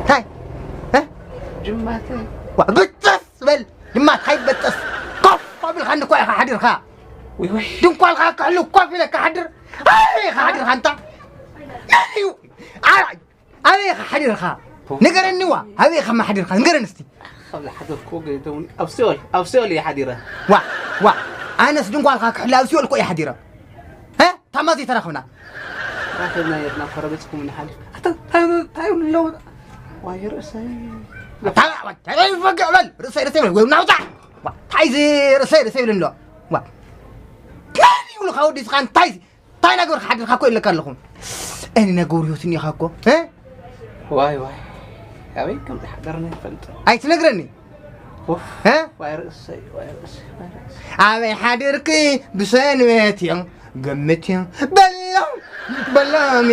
تاي ها جمعتين بتس بل جمعت هاي بتس قف قبل خلنا كوي حدير خا وي دون كوال خا كحلو كوي لك حدير اي حدير انت ايوه اي حدير خا نقرن وا هذه خم حدير خا نقرن استي خل حدير كوغي دون او سول يا حديره وا انا سدون كوال خا كحلو او سول كوي حديره ها تمازي ترخنا راكنا يدنا خربتكم من حال تايو لو واي رأسي تعال فقع بل رسي ونوطع تايزي رسي لنلو وا كان يقول خاودي سخان تايزي تاي نغور حد خاكو إلا كان لكم أنا نغور يوتني خاكو ها واي أبي كم تحضرني فلت أي تنقرني ها واي رأسي أبي حضركي بسنواتي قمتي بلام